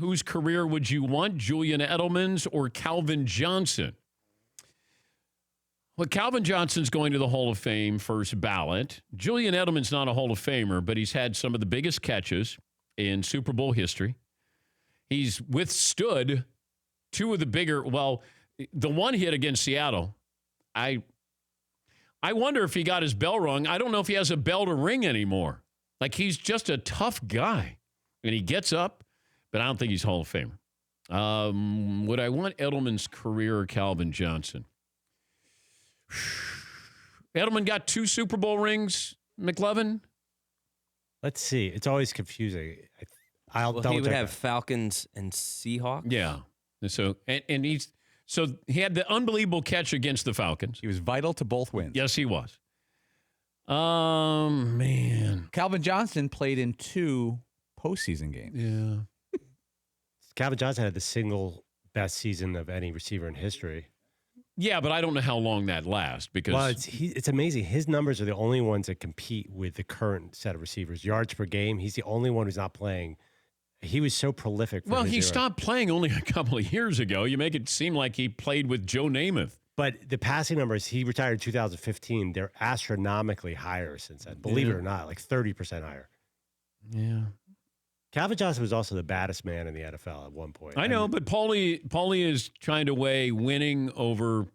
whose career would you want, Julian Edelman's or Calvin Johnson? Well, Calvin Johnson's going to the Hall of Fame first ballot. Julian Edelman's not a Hall of Famer, but he's had some of the biggest catches in Super Bowl history. He's withstood two of the bigger, the one hit against Seattle, I wonder if he got his bell rung. I don't know if he has a bell to ring anymore. Like, he's just a tough guy. And he gets up, but I don't think he's Hall of Famer. Would I want Edelman's career or Calvin Johnson? Edelman got 2 Super Bowl rings, McLovin? Let's see. It's always confusing. He would have Falcons and Seahawks. Yeah. So he had the unbelievable catch against the Falcons. He was vital to both wins. Yes, he was. Man. Calvin Johnson played in 2 postseason games. Yeah. Calvin Johnson had the single best season of any receiver in history. Yeah, but I don't know how long that lasts because it's amazing. His numbers are the only ones that compete with the current set of receivers. Yards per game, he's the only one who's not playing. He was so prolific. He stopped playing only a couple of years ago. You make it seem like he played with Joe Namath. But the passing numbers, he retired in 2015, they're astronomically higher since then. Believe it or not, like 30% higher. Yeah. Calvin Johnson was also the baddest man in the NFL at one point. I know, but Paulie is trying to weigh winning over,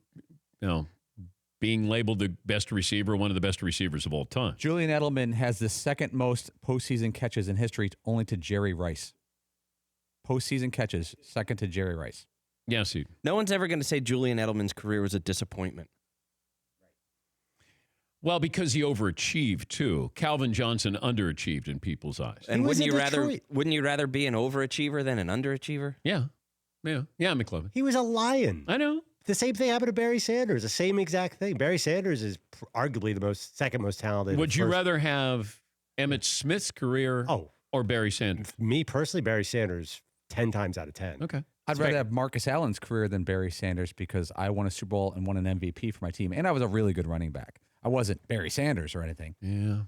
being labeled the best receiver, one of the best receivers of all time. Julian Edelman has the second most postseason catches in history, only to Jerry Rice. Postseason catches, second to Jerry Rice. Yes, no one's ever going to say Julian Edelman's career was a disappointment. Well, because he overachieved too. Calvin Johnson underachieved in people's eyes. And wouldn't you rather be an overachiever than an underachiever? Yeah, McLovin. He was a lion. I know. The same thing happened to Barry Sanders. The same exact thing. Barry Sanders is arguably the second most talented. Would you rather have Emmitt Smith's career or Barry Sanders? Me personally, Barry Sanders 10 times out of 10. Okay. I'd rather have Marcus Allen's career than Barry Sanders because I won a Super Bowl and won an MVP for my team, and I was a really good running back. I wasn't Barry Sanders or anything. Yeah.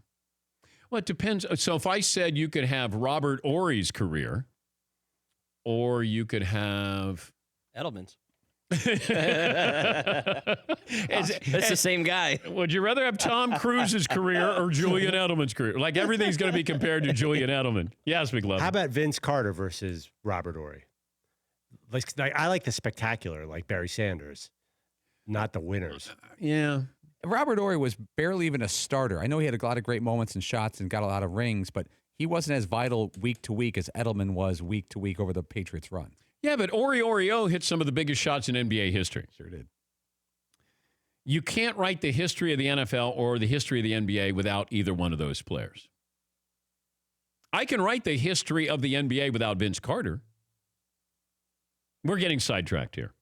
Well, it depends. So if I said you could have Robert Ory's career, or you could have Edelman's. It's the same guy. Would you rather have Tom Cruise's career or Julian Edelman's career? Like, everything's going to be compared to Julian Edelman. Yes, McLovin. How about Vince Carter versus Robert Ory? I like the spectacular, like Barry Sanders, not the winners. Yeah. Robert Ory was barely even a starter. I know he had a lot of great moments and shots and got a lot of rings, but he wasn't as vital week to week as Edelman was week to week over the Patriots run. Yeah, but Oreo hit some of the biggest shots in NBA history. Sure did. You can't write the history of the NFL or the history of the NBA without either one of those players. I can write the history of the NBA without Vince Carter. We're getting sidetracked here.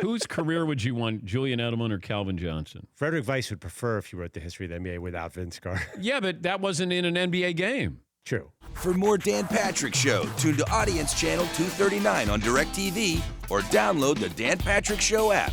Whose career would you want, Julian Edelman or Calvin Johnson? Frederick Weiss would prefer if you wrote the history of the NBA without Vince Carter. Yeah, but that wasn't in an NBA game. True. For more Dan Patrick Show, tune to Audience Channel 239 on DirecTV or download the Dan Patrick Show app.